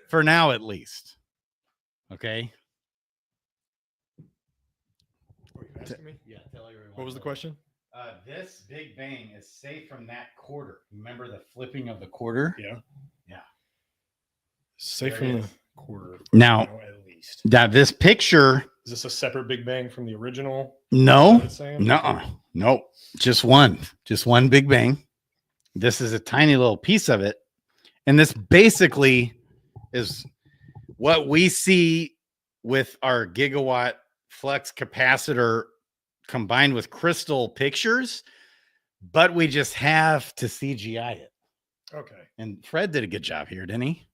Speaker 1: for now, at least. Okay.
Speaker 3: Were you asking me?
Speaker 1: Yeah, tell everyone.
Speaker 3: What was the question?
Speaker 1: This Big Bang is safe from that quarter. Remember the flipping of the quarter?
Speaker 3: Yeah.
Speaker 1: Yeah.
Speaker 3: Safe
Speaker 1: There
Speaker 3: from
Speaker 1: it
Speaker 3: the
Speaker 1: is.
Speaker 3: quarter.
Speaker 1: Now,
Speaker 3: at least.
Speaker 1: Now this picture.
Speaker 3: Is this a separate Big Bang from the original?
Speaker 1: No.
Speaker 3: No.
Speaker 1: No. Just one Big Bang. This is a tiny little piece of it. And this basically is what we see with our gigawatt flex capacitor combined with crystal pictures, but we just have to CGI it.
Speaker 3: Okay.
Speaker 1: And Fred did a good job here, didn't he?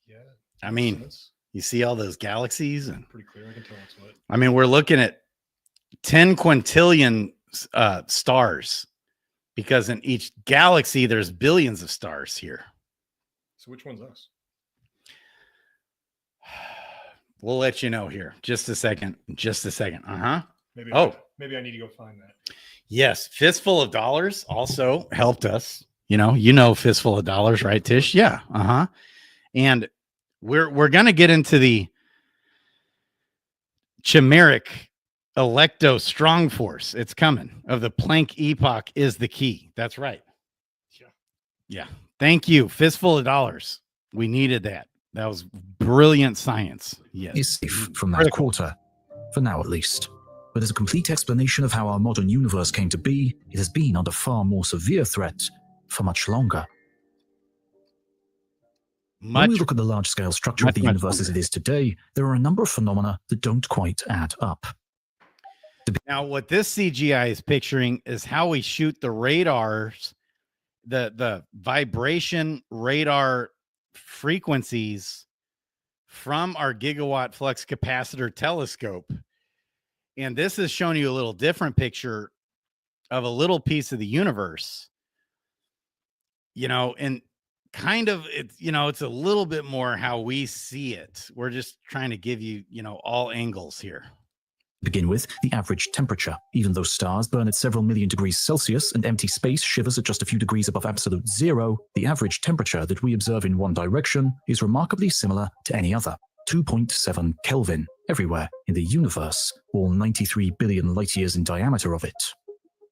Speaker 3: Yeah.
Speaker 1: I mean, you see all those galaxies and
Speaker 3: pretty clear. I can tell it's what.
Speaker 1: I mean, we're looking at 10 quintillion stars, because in each galaxy there's billions of stars here.
Speaker 3: So which one's us?
Speaker 1: We'll let you know here. Just a second.
Speaker 3: Maybe I need to go find that.
Speaker 1: Yes, Fistful of Dollars also helped us. You know Fistful of Dollars, right, Tish? Yeah. And we're gonna get into the chimeric Electo Strong Force. It's coming. Of the Planck epoch is the key. That's right. Yeah. Thank you. Fistful of Dollars. We needed that. That was brilliant science. Yes.
Speaker 2: Is safe from that quarter, for now at least. But as a complete explanation of how our modern universe came to be, it has been under far more severe threat for much longer. When we look at the large-scale structure of the universe as it is today, there are a number of phenomena that don't quite add up.
Speaker 1: Now, what this CGI is picturing is how we shoot the radars, the vibration radar frequencies from our gigawatt flux capacitor telescope. And this is showing you a little different picture of a little piece of the universe, and kind of it's a little bit more how we see it. We're just trying to give you, all angles here.
Speaker 2: Begin with the average temperature. Even though stars burn at several million degrees Celsius and empty space shivers at just a few degrees above absolute zero, the average temperature that we observe in one direction is remarkably similar to any other. 2.7 Kelvin everywhere in the universe, all 93 billion light years in diameter of it.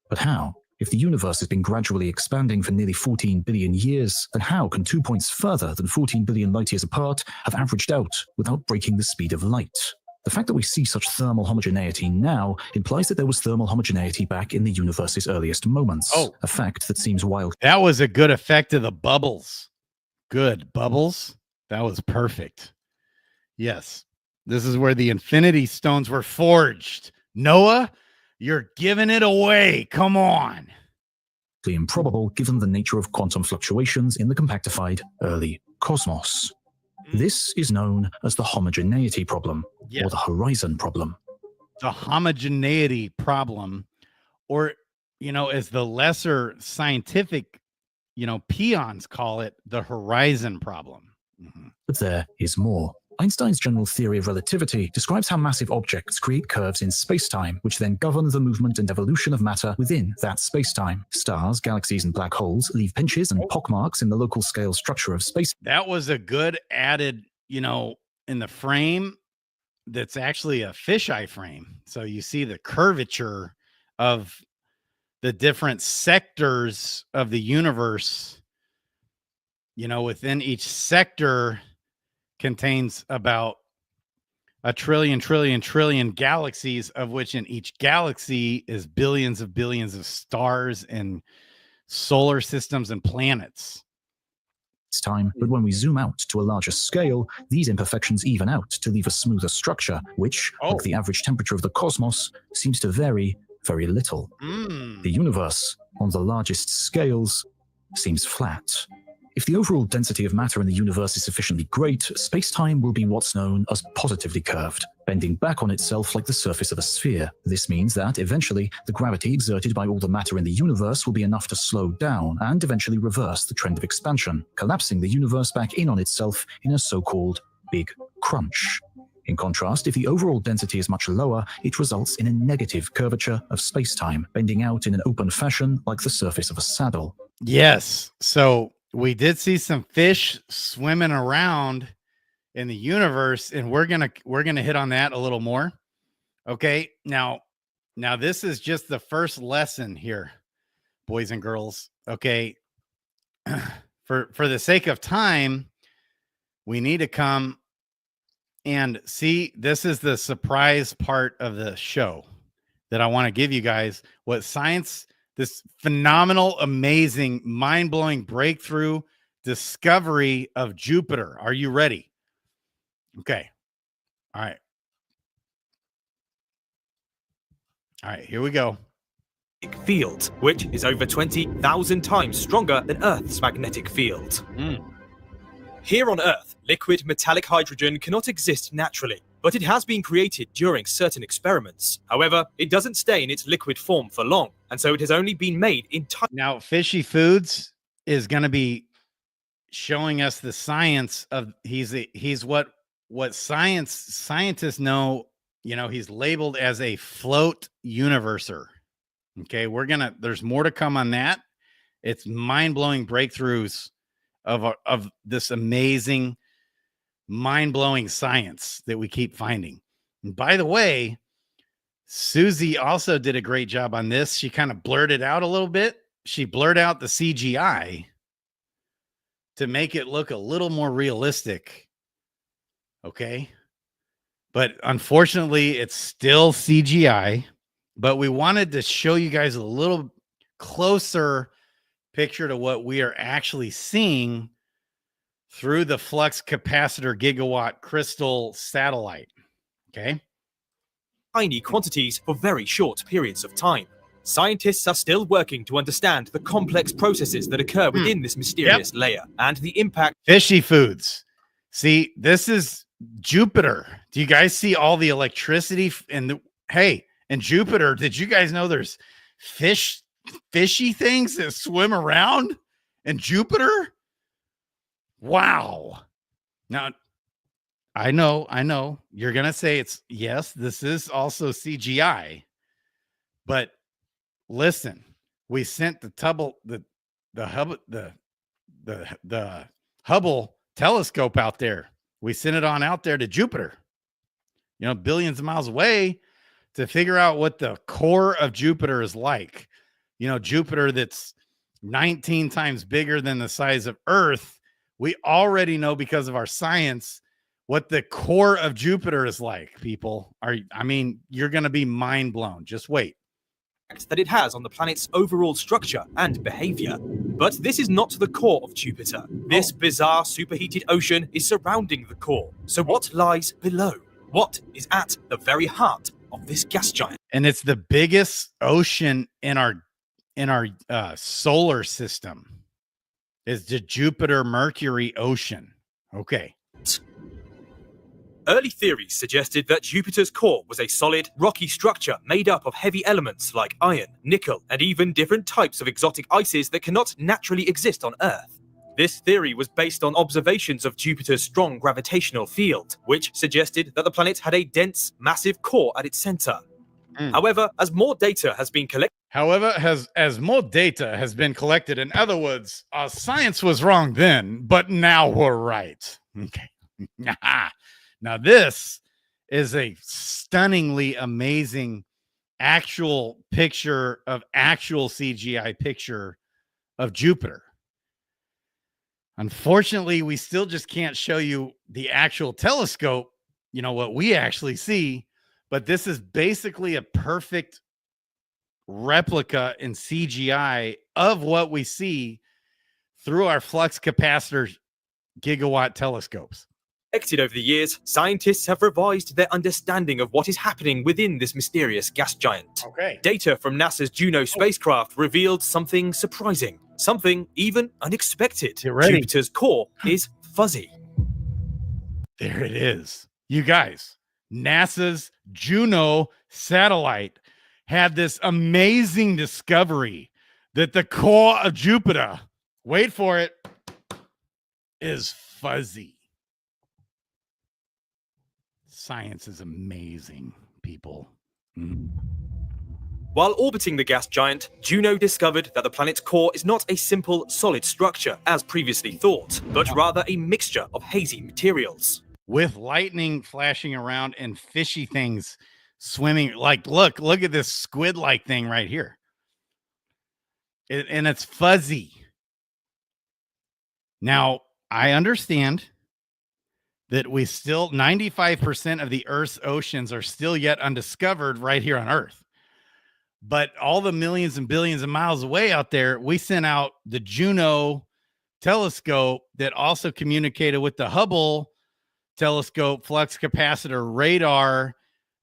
Speaker 2: But how? If the universe has been gradually expanding for nearly 14 billion years, then how can 2 points further than 14 billion light years apart have averaged out without breaking the speed of light? The fact that we see such thermal homogeneity now implies that there was thermal homogeneity back in the universe's earliest moments.
Speaker 1: Oh.
Speaker 2: A fact that seems wild.
Speaker 1: That was a good effect of the bubbles. Good. Bubbles. That was perfect. Yes. This is where the Infinity Stones were forged. Noah, you're giving it away. Come on.
Speaker 2: Improbable given the nature of quantum fluctuations in the compactified early cosmos. This is known as the homogeneity problem, or the horizon problem.
Speaker 1: The homogeneity problem, or, as the lesser scientific, peons call it, the horizon problem. Mm-hmm.
Speaker 2: But there is more. Einstein's general theory of relativity describes how massive objects create curves in spacetime, which then govern the movement and evolution of matter within that spacetime. Stars, galaxies, and black holes leave pinches and pockmarks in the local scale structure of space.
Speaker 1: That was a good added, in the frame that's actually a fisheye frame. So you see the curvature of the different sectors of the universe, within each sector contains about a trillion galaxies, of which in each galaxy is billions of stars and solar systems and planets.
Speaker 2: Time, but when we zoom out to a larger scale, these imperfections even out to leave a smoother structure, which, like the average temperature of the cosmos, seems to vary very little. The universe, on the largest scales, seems flat. If the overall density of matter in the universe is sufficiently great, space-time will be what's known as positively curved, bending back on itself like the surface of a sphere. This means that, eventually, the gravity exerted by all the matter in the universe will be enough to slow down and eventually reverse the trend of expansion, collapsing the universe back in on itself in a so-called big crunch. In contrast, if the overall density is much lower, it results in a negative curvature of space-time, bending out in an open fashion like the surface of a saddle.
Speaker 1: Yes, so we did see some fish swimming around in the universe, and we're gonna hit on that a little more. Okay, now this is just the first lesson here, boys and girls. Okay, for the sake of time, we need to come and see. This is the surprise part of the show that I want to give you guys. What science, this phenomenal, amazing, mind-blowing breakthrough discovery of Jupiter. Are you ready? Okay. All right. All right, here we go.
Speaker 4: Field, which is over 20,000 times stronger than Earth's magnetic field. Here on Earth, liquid metallic hydrogen cannot exist naturally, but it has been created during certain experiments. However, it doesn't stay in its liquid form for long, and so it has only been made in time.
Speaker 1: Now, Fishy Foods is going to be showing us the science of he's what scientists know. He's labeled as a float universer. Okay, there's more to come on that. It's mind-blowing breakthroughs of this amazing, mind-blowing science that we keep finding. And by the way, Susie also did a great job on this. She kind of blurted out a little bit. She blurred out the CGI to make it look a little more realistic. Okay. But unfortunately, it's still CGI. But we wanted to show you guys a little closer picture to what we are actually seeing through the flux capacitor gigawatt crystal satellite. Okay.
Speaker 4: Tiny quantities for very short periods of time. Scientists are still working to understand the complex processes that occur within this mysterious layer and the impact.
Speaker 1: Fishy Foods. See, this is Jupiter. Do you guys see all the electricity? Hey, in Jupiter, did you guys know there's fishy things that swim around in Jupiter? Wow. Now, I know you're going to say yes, this is also CGI, but listen, we sent the Hubble telescope out there. We sent it on out there to Jupiter, billions of miles away, to figure out what the core of Jupiter is like. Jupiter that's 19 times bigger than the size of Earth. We already know, because of our science, what the core of Jupiter is like, people. I mean, you're going to be mind blown. Just wait.
Speaker 4: That it has on the planet's overall structure and behavior. But this is not the core of Jupiter. This bizarre superheated ocean is surrounding the core. So what lies below? What is at the very heart of this gas giant?
Speaker 1: And it's the biggest ocean in our solar system. Is the Jupiter-Mercury ocean. Okay.
Speaker 4: Early theories suggested that Jupiter's core was a solid, rocky structure made up of heavy elements like iron, nickel, and even different types of exotic ices that cannot naturally exist on Earth. This theory was based on observations of Jupiter's strong gravitational field, which suggested that the planet had a dense, massive core at its center. However, as more data has been collected,
Speaker 1: in other words, science was wrong then, but now we're right. Okay. Now this is a stunningly amazing actual CGI picture of Jupiter. Unfortunately, we still just can't show you the actual telescope, what we actually see, but this is basically a perfect replica in CGI of what we see through our flux capacitor gigawatt telescopes.
Speaker 4: over the years, scientists have revised their understanding of what is happening within this mysterious gas giant.
Speaker 1: Okay.
Speaker 4: Data from NASA's Juno spacecraft revealed something surprising, something even unexpected.
Speaker 1: Get ready.
Speaker 4: Jupiter's core is fuzzy.
Speaker 1: There it is. You guys, NASA's Juno satellite had this amazing discovery that the core of Jupiter, wait for it, is fuzzy. Science is amazing, people.
Speaker 4: While orbiting the gas giant, Juno discovered that the planet's core is not a simple, solid structure, as previously thought, but rather a mixture of hazy materials.
Speaker 1: With lightning flashing around and fishy things swimming. Like, look at this squid-like thing right here. And it's fuzzy. Now, I understand that 95% of the Earth's oceans are still yet undiscovered right here on Earth. But all the millions and billions of miles away out there, we sent out the Juno telescope that also communicated with the Hubble telescope, flux capacitor, radar,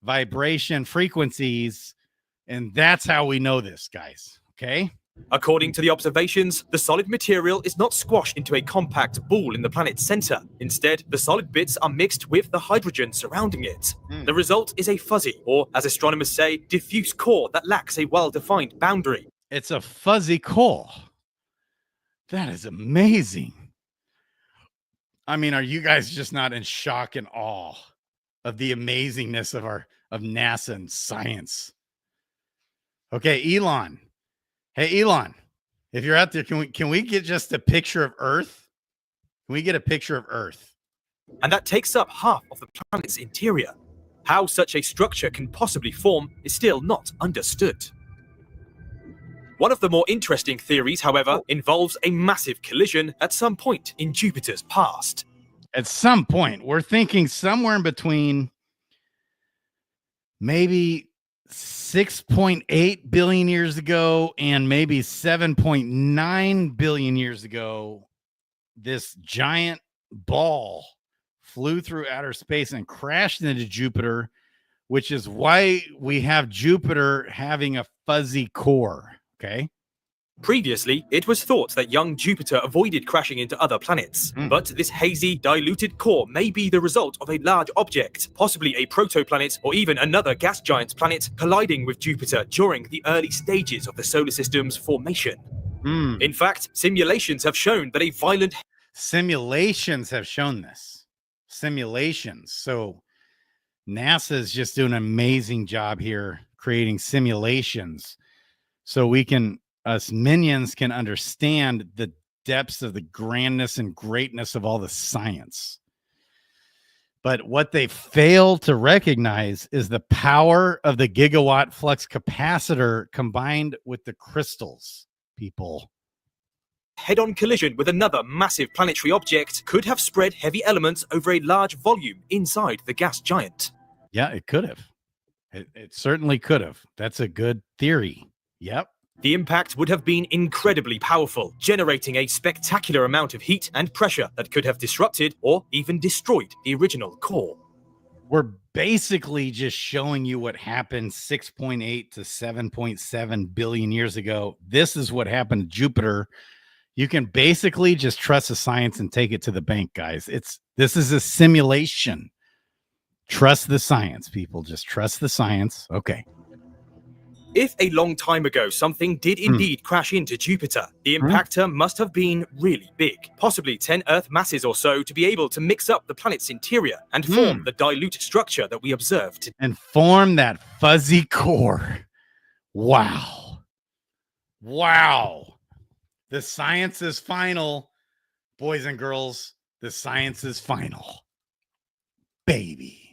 Speaker 1: vibration frequencies. And that's how we know this, guys. Okay.
Speaker 4: According to the observations, the solid material is not squashed into a compact ball in the planet's center. Instead, the solid bits are mixed with the hydrogen surrounding it. The result is a fuzzy, or as astronomers say, diffuse core that lacks a well-defined boundary.
Speaker 1: It's a fuzzy core. That is amazing. I mean, are you guys just not in shock and awe of the amazingness of NASA and science? Okay, Elon. Hey, Elon, if you're out there, can we get just a picture of Earth? Can we get a picture of Earth?
Speaker 4: And that takes up half of the planet's interior. How such a structure can possibly form is still not understood. One of the more interesting theories, however, involves a massive collision at some point in Jupiter's past.
Speaker 1: At some point, we're thinking somewhere in between maybe 6.8 billion years ago and maybe 7.9 billion years ago, this giant ball flew through outer space and crashed into Jupiter, which is why we have Jupiter having a fuzzy core. Okay.
Speaker 4: Previously, it was thought that young Jupiter avoided crashing into other planets, but this hazy, diluted core may be the result of a large object, possibly a protoplanet or even another gas giant planet colliding with Jupiter during the early stages of the solar system's formation. In fact, simulations have shown that
Speaker 1: Simulations have shown this. Simulations. So NASA is just doing an amazing job here creating simulations so us minions can understand the depths of the grandness and greatness of all the science. But what they fail to recognize is the power of the gigawatt flux capacitor combined with the crystals, people.
Speaker 4: head-on collision with another massive planetary object could have spread heavy elements over a large volume inside the gas giant.
Speaker 1: Yeah, it could have. It certainly could have. That's a good theory. Yep.
Speaker 4: The impact would have been incredibly powerful, generating a spectacular amount of heat and pressure that could have disrupted or even destroyed the original core.
Speaker 1: We're basically just showing you what happened 6.8 to 7.7 billion years ago. This is what happened to Jupiter. You can basically just trust the science and take it to the bank, guys. This is a simulation. Trust the science, people. Just trust the science. Okay.
Speaker 4: If a long time ago something did indeed crash into Jupiter, the impactor must have been really big, possibly 10 Earth masses or so, to be able to mix up the planet's interior and form the dilute structure that we observed.
Speaker 1: And form that fuzzy core. Wow. Wow. The science is final, boys and girls. The science is final. Baby.